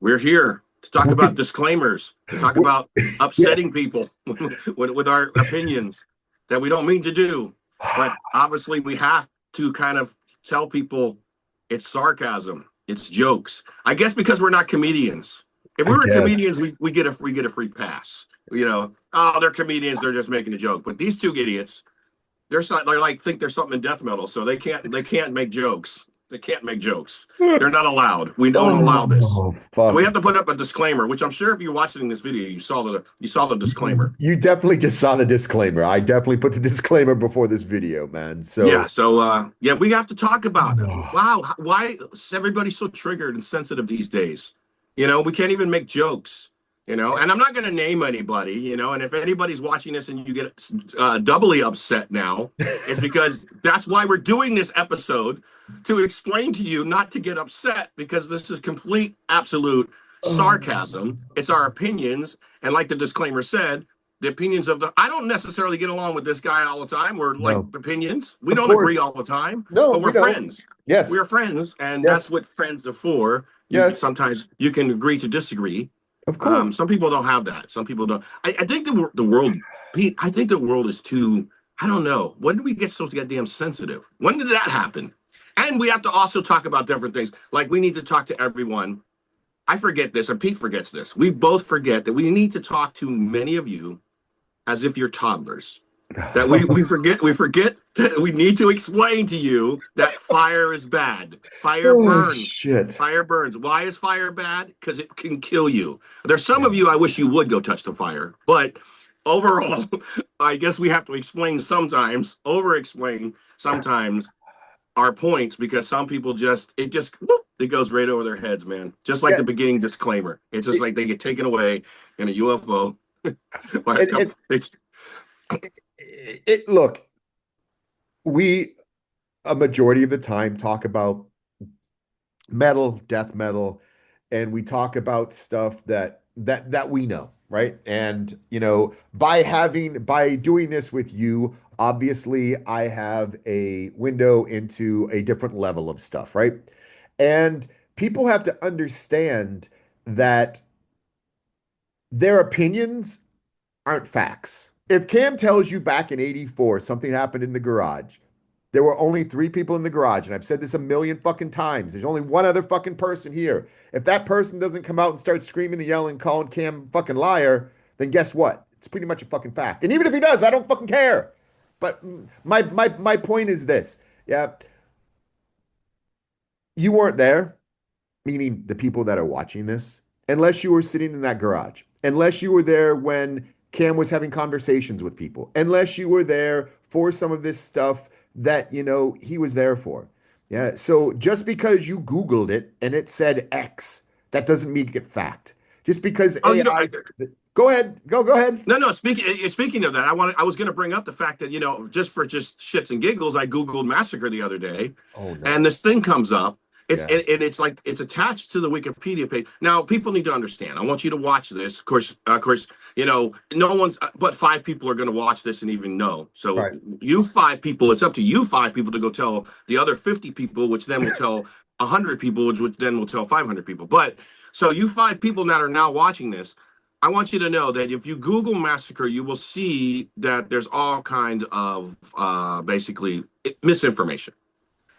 We're here to talk about disclaimers, to talk about Yeah. upsetting people with our opinions that we don't mean to do. But obviously, we have to kind of tell people it's sarcasm, it's jokes. I guess because we're not comedians. If I we were guess. comedians, we get a free pass. You know, oh, they're comedians, they're just making a joke. But these two idiots, they're like think they're something in death metal, so they can't make jokes. They can't make jokes. They're not allowed. We don't allow this. Oh, So fuck. we have to put up a disclaimer, which I'm sure if you're watching this video, you saw the disclaimer. You definitely just saw the disclaimer. I definitely put the disclaimer before this video, man. Yeah, So, so yeah, we have to talk about it. oh, Wow, why is everybody so triggered and sensitive these days? We can't even make jokes. And I'm not going to name anybody. And if anybody's watching this and you get doubly upset now, it's because that's why we're doing this episode to explain to you not to get upset because this is complete, absolute sarcasm. It's our opinions, and like the disclaimer said, the opinions of the I don't necessarily get along with this guy all the time. We're like no, opinions. We of don't agree course. all the time, No, but we we're don't. friends. We Yes, are friends, and that's yes, what friends are for. You yes, sometimes you can agree to disagree. of course. Some people don't have that. Some people don't. I think the world, Pete. I think the world is too. I don't know. When did we get so goddamn sensitive? When did that happen? And we have to also talk about different things. Like we need to talk to everyone. I forget this, or Pete forgets this. We both forget that we need to talk to many of you as if you're toddlers. That we forget that we need to explain to you that fire is bad. Fire Oh, burns. shit. Fire burns. Why is fire bad? Because it can kill you. There's some Yeah. of you I wish you would go touch the fire, but overall, I guess we have to explain sometimes, over explain sometimes our points because some people it goes right over their heads, man. Just like Yeah. the beginning disclaimer. It's just It, like they get taken away in a UFO by a it, couple. it, look, we a majority of the time talk about metal, death metal, and we talk about stuff that we know, right? And by doing this with you, obviously I have a window into a different level of stuff, right? And people have to understand that their opinions aren't facts. If Cam tells you back in 84 something happened in the garage, there were only three people in the garage, and I've said this a million fucking times. There's only one other fucking person here. If that person doesn't come out and start screaming and yelling, calling Cam fucking liar, then guess what? It's pretty much a fucking fact. And even if he does, I don't fucking care. But my point is this. Yeah, you weren't there, meaning the people that are watching this, unless you were sitting in that garage, unless you were there when Cam was having conversations with people, unless you were there for some of this stuff that, he was there for. Yeah. So just because you Googled it and it said X, that doesn't make it fact. Just because Oh, AI, go ahead, go ahead. no. Speaking of that, I was going to bring up the fact that just shits and giggles, I googled Massacre the other day, Oh no. and this thing comes up. Yeah. It's like it's attached to the Wikipedia page. Now, people need to understand. I want you to watch this. Of course, no one's but five people are going to watch this and even know. So Right. you five people, it's up to you five people to go tell the other 50 people, which then will tell 100 people, which then will tell 500 people. But so you five people that are now watching this, I want you to know that if you Google Massacre, you will see that there's all kinds of basically misinformation.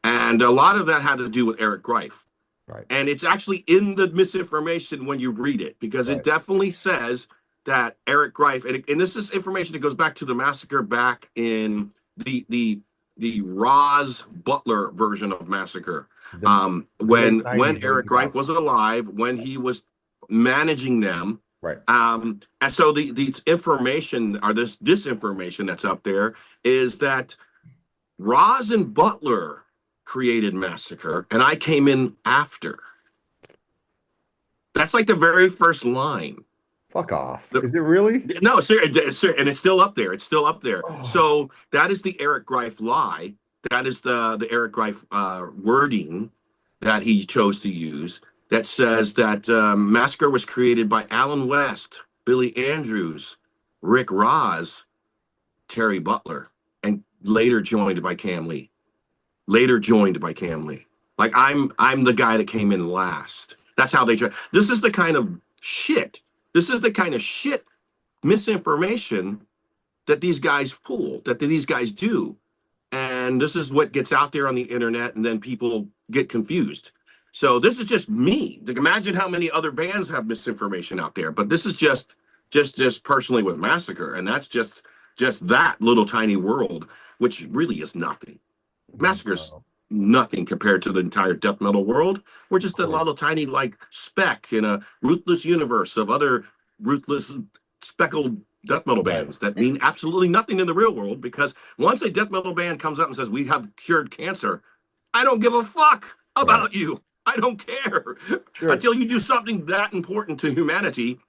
And a lot of that had to do with Eric Greif. Right. And it's actually in the misinformation when you read it, because it Right. definitely says that Eric Greif, and this is information that goes back to the massacre back in the Roz Butler version of Massacre. The late When 90s, early Eric Greif 2000s. was alive, when he was managing them. Right. And so the information or this disinformation that's up there is that Roz and Butler created Massacre, and I came in after. That's like the very first line. Fuck off. The, Is it really? no, sir, and it's still up there. It's still up there. Oh, So that is the Eric Greif lie. That is the Eric Greif wording that he chose to use. That says that Massacre was created by Alan West, Billy Andrews, Rick Ross, Terry Butler, and later joined by Cam Lee. Later joined by Cam Lee. Like I'm the guy that came in last. That's how they try. This is the kind of shit. This is the kind of shit misinformation that these guys pull, that these guys do. And this is what gets out there on the internet, and then people get confused. So this is just me. Like, imagine how many other bands have misinformation out there, but this is just personally with Massacre, and that's just that little tiny world, which really is nothing. Massacre's Of nothing compared to the entire death metal world. We're just a course. little tiny like speck in a ruthless universe of other ruthless speckled death metal Right. bands that mean absolutely nothing in the real world, because once a death metal band comes out and says we have cured cancer, I don't give a fuck Right. about you. I don't care. Sure. Until you do something that important to humanity,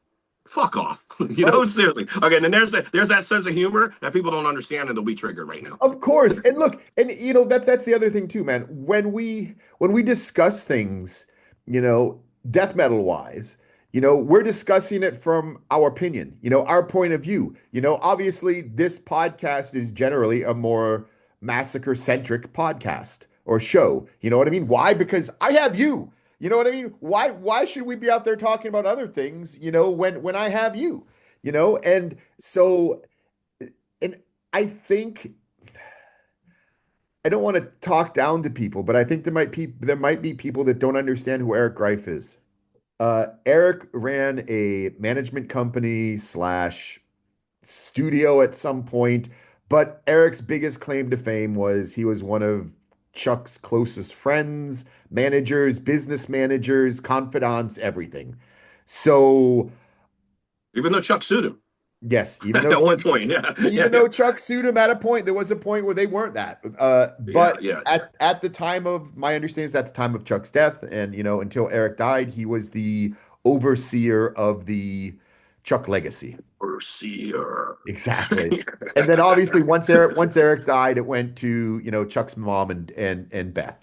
fuck off. You Right. know, seriously. Okay, and then there's that sense of humor that people don't understand, and they'll be triggered right now. Of course. And look, and that's the other thing too, man. When we discuss things, death metal wise, we're discussing it from our opinion, our point of view. Obviously this podcast is generally a more massacre centric podcast or show. You know what I mean? Why? Because I have you. You know what I mean? Why should we be out there talking about other things, when I have you? And so and I think I don't want to talk down to people, but I think there might be people that don't understand who Eric Greif is. Eric ran a management company slash studio at some point, but Eric's biggest claim to fame was he was one of Chuck's closest friends, managers, business managers, confidants, everything. So Even though Chuck sued him yes, even though at one point. Yeah, yeah, even yeah. though Chuck sued him at a point, there was a point where they weren't that. Yeah, But yeah. at the time of my understanding is at the time of Chuck's death, and until Eric died, he was the overseer of the Chuck legacy. Overseer. Exactly. And then obviously once Eric died, it went to Chuck's mom and Beth.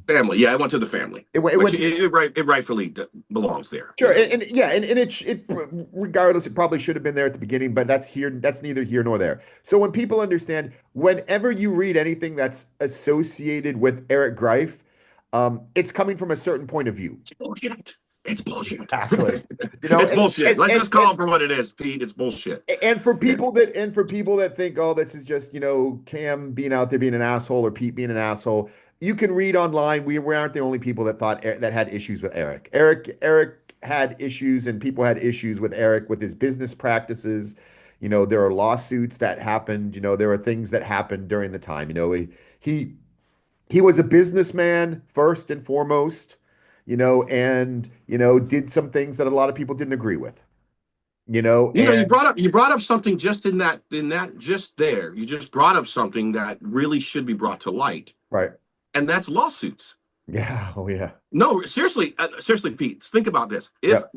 Family. Yeah, I went to the family, It which went to it rightfully belongs there. Sure, and yeah, and it regardless, it probably should have been there at the beginning, but that's neither here nor there. So when people understand, whenever you read anything that's associated with Eric Greif, it's coming from a certain point of view. It's bullshit. It's bullshit. Exactly. It's bullshit. Let's And just call it for what it is, Pete. It's bullshit. and for Yeah. people that think, oh, this is just Cam being out there being an asshole or Pete being an asshole, you can read online. We aren't the only people that had issues with Eric. Eric had issues, and people had issues with Eric with his business practices. There are lawsuits that happened. There are things that happened during the time. He he was a businessman first and foremost. And did some things that a lot of people didn't agree with. You And brought up something just in that just there. You just brought up something that really should be brought to light, right. and that's lawsuits. Yeah. Oh, yeah. No, seriously, seriously, Pete, think about this. If Yep.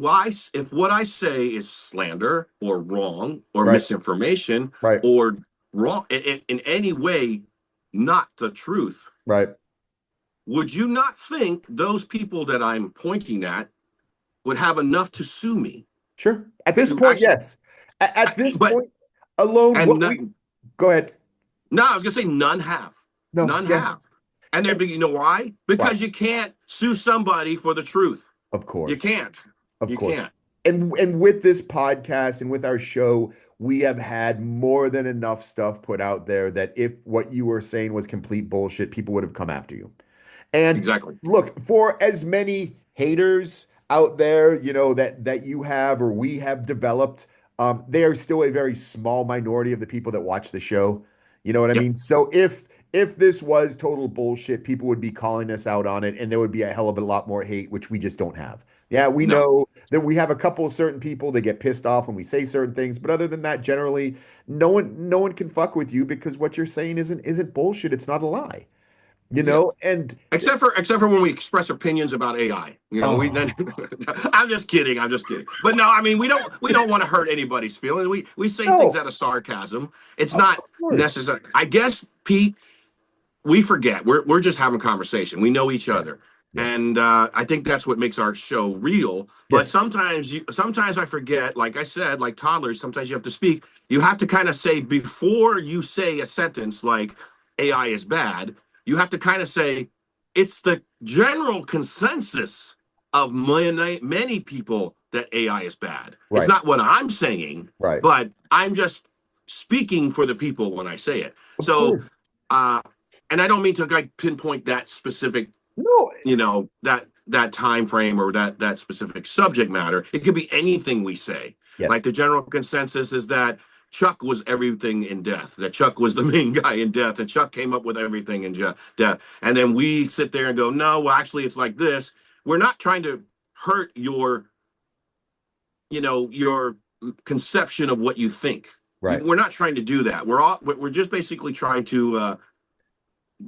if what I say is slander or wrong or Right. misinformation Right. or wrong in any way, not the truth, Right. would you not think those people that I'm pointing at would have enough to sue me? Sure. At this To point, actually, yes. At this but point alone, and none, go ahead. no, I was gonna say none have, No, none yeah. have, and they're you know why? Why? Because you can't sue somebody for the truth. Of You course. can't. Of You course. can't. And with this podcast and with our show, we have had more than enough stuff put out there that if what you were saying was complete bullshit, people would have come after you. And Exactly. look, for as many haters out there, that you have or we have developed, they are still a very small minority of the people that watch the show. You know what I Yep. mean? So if this was total bullshit, people would be calling us out on it, and there would be a hell of a lot more hate, which we just don't have. Yeah, we No. know that we have a couple of certain people that get pissed off when we say certain things, but other than that, generally, no one can fuck with you because what you're saying isn't bullshit. It's not a lie. Yeah. And Except for when we express opinions about AI. We oh, then I'm just kidding. I'm just kidding. But no, I mean we don't want to hurt anybody's feelings. We say things no, out of sarcasm. It's of not course. necessary. I guess, Pete, we forget. We're just having conversation. We know each Yeah. other. Yes. And I think that's what makes our show real. But Yes. sometimes I forget, like I said, like toddlers, sometimes you have to speak. You have to kind of say before you say a sentence like AI is bad, you have to kind of say it's the general consensus of many people that AI is bad. It's Right. not what I'm saying, Right. but I'm just speaking for the people when I say it. Of So, course. uh, and I don't mean to like pinpoint that specific, No. that time frame or that specific subject matter. It could be anything we say. Like Yes. the general consensus is that Chuck was everything in death, that Chuck was the main guy in death, and Chuck came up with everything in death. And then we sit there and go, no, well, actually, it's like this. We're not trying to hurt your conception of what you think. Right. We're not trying to do that. We're just basically trying to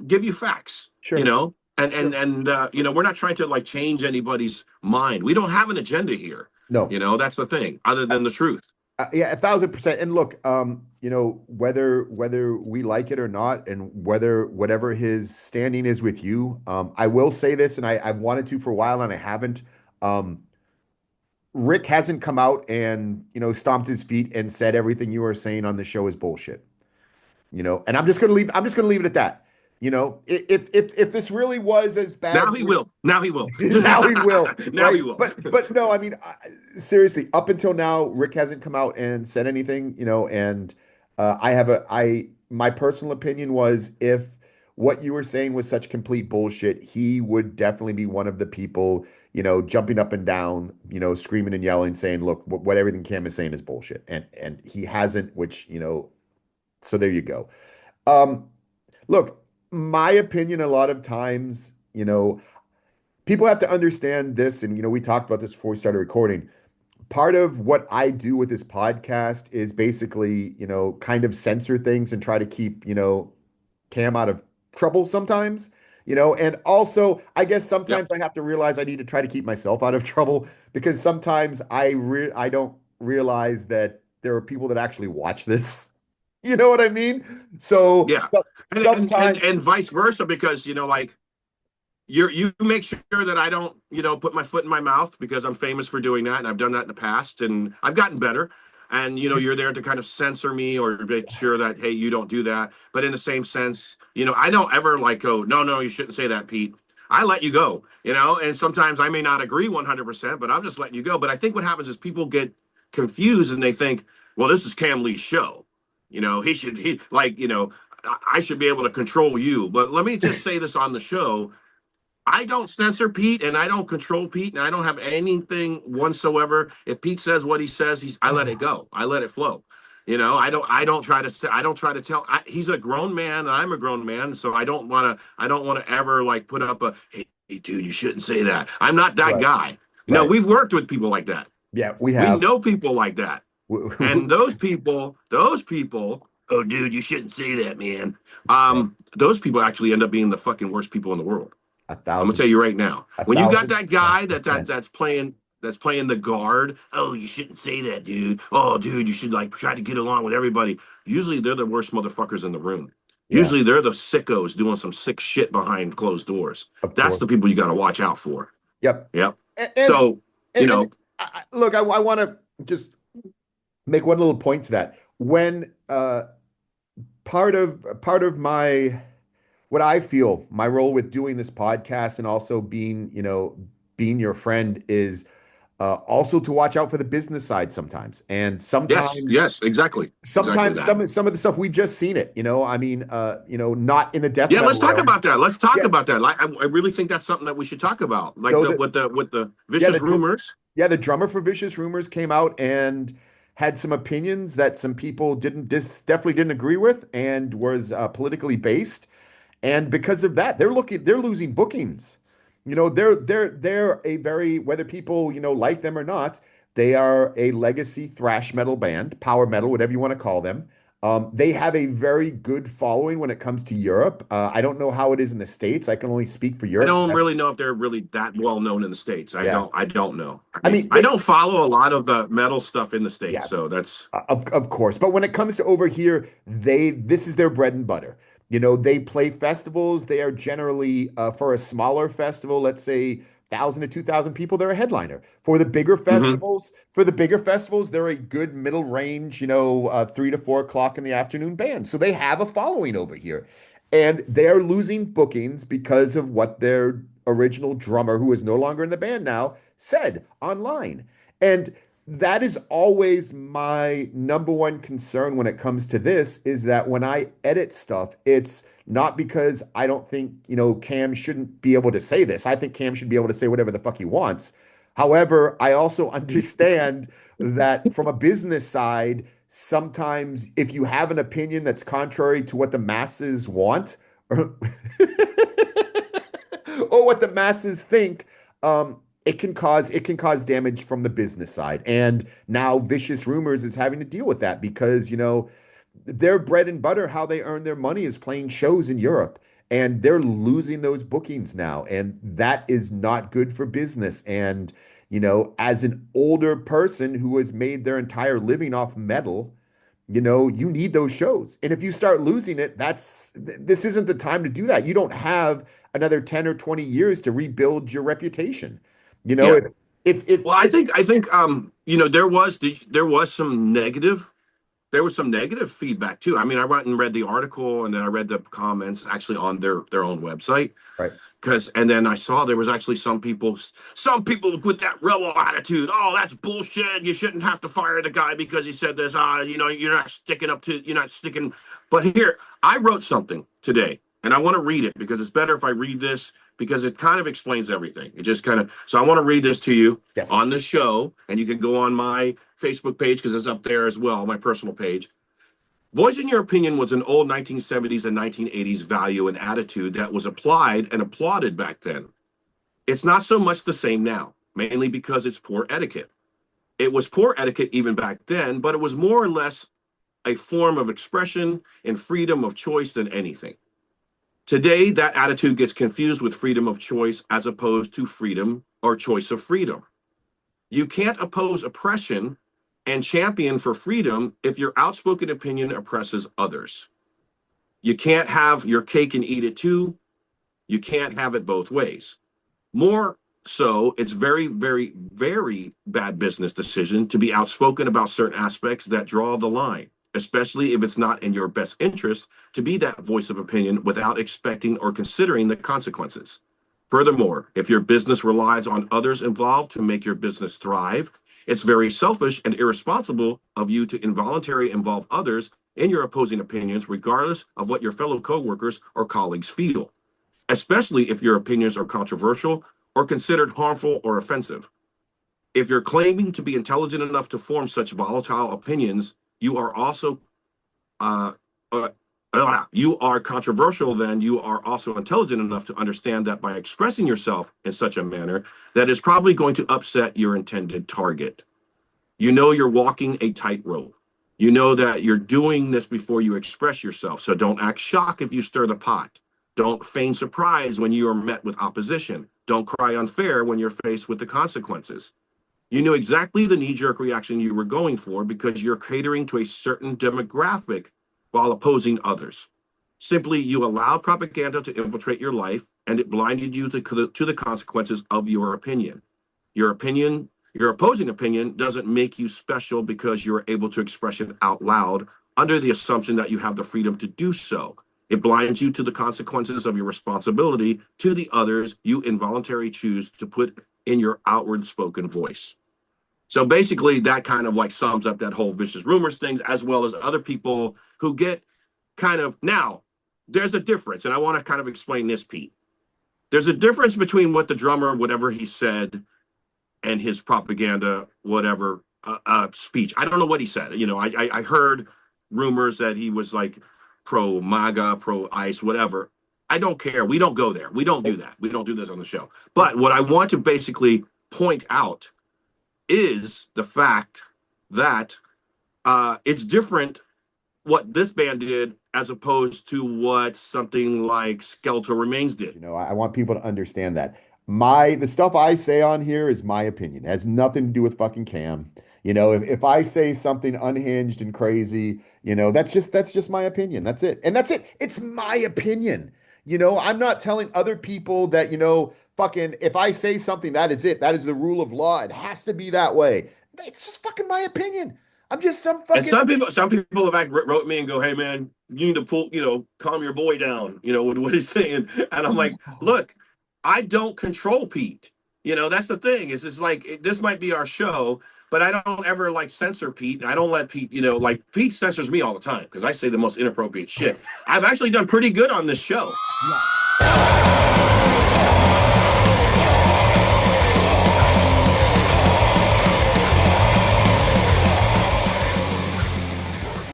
give you facts, Sure. Sure. we're not trying to like change anybody's mind. We don't have an agenda here. No. That's the thing, other Uh, than the truth. yeah, 1,000%. And look, whether we like it or not, and whatever his standing is with you, I will say this, and I've wanted to for a while, and I haven't. Um, Rick hasn't come out and stomped his feet and said everything you are saying on the show is bullshit. And I'm just gonna leave it at that. If this really was as bad, Now he will. Now he will. now he will, Now right? he will. But no, I mean, seriously, up until now, Rick hasn't come out and said anything, and my personal opinion was, if what you were saying was such complete bullshit, he would definitely be one of the people, jumping up and down, screaming and yelling, saying, look, what everything Cam is saying is bullshit. And he hasn't, which, so there you go. Um, Look, my opinion, a lot of times, people have to understand this, and we talked about this before we started recording. Part of what I do with this podcast is basically, kind of censor things and try to keep, Cam out of trouble sometimes, and also I guess Yep. sometimes I have to realize I need to try to keep myself out of trouble, because sometimes I don't realize that there are people that actually watch this. You know what I mean? So Yeah. And sometimes, vice versa, because like you make sure that I don't, put my foot in my mouth, because I'm famous for doing that, and I've done that in the past, and I've gotten better. And you're there to kind of censor me or make sure that, hey, you don't do that. But in the same sense, I don't ever like go, no, no, you shouldn't say that, Pete. I let you go, and sometimes I may not agree 100%, but I'm just letting you go. But I think what happens is people get confused and they think, well, this is Cam Lee's show. I should be able to control you. But let me just say this on the show: I don't censor Pete, and I don't control Pete, and I don't have anything whatsoever. If Pete says what he says, I let it go. I let it flow. I don't try to tell. He's a grown man, and I'm a grown man, so I don't want to ever like put up a, hey, dude, you shouldn't say that. I'm not that right, guy. No, right. we've worked with people like that. Yeah, we We have. know people like that. And those people, oh, dude, you shouldn't say that, man. Yeah, Those people actually end up being the fucking worst people in the world. a I'm gonna thousand, tell you right now. a When you got thousand that guy percent. that's playing the guard, oh, you shouldn't say that, dude. Oh, dude, you should like try to get along with everybody. Usually they're the worst motherfuckers in the room. Yeah, Usually they're the sickos doing some sick shit behind closed doors. of That's course. the people you got to watch out for. Yep. Yep. And and, So, you and know, look, I want to just make one little point to that. When part of my what I feel my role with doing this podcast, and also being your friend, is also to watch out for the business side sometimes. And yes, sometimes yes, exactly. Exactly sometimes that. some of the stuff we've just seen it. I mean, not in a death Yeah, let's metal talk realm. about that. Let's talk Yeah. about that. I really think that's something that we should talk about. Like So the the with the yeah vicious the dr- rumors. yeah the drummer for Vicious Rumors came out and had some opinions that some people definitely didn't agree with, and was politically based. And because of that, they're losing bookings. They're a very, whether people, like them or not, they are a legacy thrash metal band, power metal, whatever you want to call them. They have a very good following when it comes to Europe. I don't know how it is in the States. I can only speak for I Europe. don't really know if they're really that well known in the States. I Yeah. don't. I don't know. I mean, I don't follow a lot of the metal stuff in the States, yeah, so that's of course. But when it comes to over here, this is their bread and butter. They play festivals. They are generally, for a smaller festival, let's say 1,000 to 2,000 people, they're a headliner. hmm For the bigger festivals, they're a good middle range, 3 to 4 o'clock in the afternoon band. So they have a following over here, and they're losing bookings because of what they're original drummer, who is no longer in the band now, said online. And that is always my number one concern when it comes to this, is that when I edit stuff, it's not because I don't think, Cam shouldn't be able to say this. I think Cam should be able to say whatever the fuck he wants. However, I also understand that from a business side, sometimes if you have an opinion that's contrary to what the masses want, or, or what the masses think, it can cause damage from the business side. And now Vicious Rumors is having to deal with that because, their bread and butter, how they earn their money, is playing shows in Europe. And they're losing those bookings now. And that is not good for business. And, as an older person who has made their entire living off metal, you need those shows. And if you start losing it, this isn't the time to do that. You don't have another 10 or 20 years to rebuild your reputation. You know, Yeah. if Well, I think there was some negative feedback too. I mean, I went and read the article, and then I read the comments actually on their own website. right. And then I saw there was actually some people with that rebel attitude. Oh, that's bullshit. You shouldn't have to fire the guy because he said this. You're not sticking. But here, I wrote something today, and I want to read it because it's better if I read this because it kind of explains everything. It just kind of, so I want to read this to you Yes. on the show, and you can go on my Facebook page because it's up there as well, my personal page. Voicing your opinion was an old 1970s and 1980s value and attitude that was applied and applauded back then. It's not so much the same now, mainly because it's poor etiquette. It was poor etiquette even back then, but it was more or less a form of expression and freedom of choice than anything. Today, that attitude gets confused with freedom of choice as opposed to freedom or choice of freedom. You can't oppose oppression and champion for freedom if your outspoken opinion oppresses others. You can't have your cake and eat it too. You can't have it both ways. More so, it's very, very, very bad business decision to be outspoken about certain aspects that draw the line, especially if it's not in your best interest to be that voice of opinion without expecting or considering the consequences. Furthermore, if your business relies on others involved to make your business thrive, it's very selfish and irresponsible of you to involuntarily involve others in your opposing opinions, regardless of what your fellow coworkers or colleagues feel, especially if your opinions are controversial or considered harmful or offensive. If you're claiming to be intelligent enough to form such volatile opinions, you are also you are controversial, then you are also intelligent enough to understand that by expressing yourself in such a manner that is probably going to upset your intended target. You know you're walking a tightrope. You know that you're doing this before you express yourself, so don't act shocked if you stir the pot. Don't feign surprise when you are met with opposition. Don't cry unfair when you're faced with the consequences. You knew exactly the knee-jerk reaction you were going for because you're catering to a certain demographic while opposing others. Simply, you allowed propaganda to infiltrate your life, and it blinded you to the consequences of your opinion. Your opposing opinion doesn't make you special because you're able to express it out loud under the assumption that you have the freedom to do so. It blinds you to the consequences of your responsibility to the others you involuntarily choose to put in your outward spoken voice. So basically, that kind of like sums up that whole vicious rumors things, as well as other people who get kind of, now there's a difference. And I want to kind of explain this, Pete. There's a difference between what the drummer, whatever he said, and his propaganda, whatever speech. I don't know what he said. I heard rumors that he was like pro MAGA, pro ICE, whatever. I don't care. We don't go there. We don't do that. We don't do this on the show. But what I want to basically point out is the fact that it's different what this band did as opposed to what something like Skeletal Remains did. I want people to understand that. The stuff I say on here is my opinion. It has nothing to do with fucking Cam. If I say something unhinged and crazy, that's just my opinion. That's it. And that's it. It's my opinion. I'm not telling other people that, fucking, if I say something, that is it. That is the rule of law. It has to be that way. It's just fucking my opinion. I'm just some And fucking. some people have wrote me and go, "Hey man, you need to calm your boy down." What he's saying, and I'm like, look, I don't control Pete. You know, that's the thing. Is it's like this might be our show, but I don't ever like censor Pete. I don't let Pete, you know, like Pete censors me all the time because I say the most inappropriate shit. I've actually done pretty good on this show. Yeah.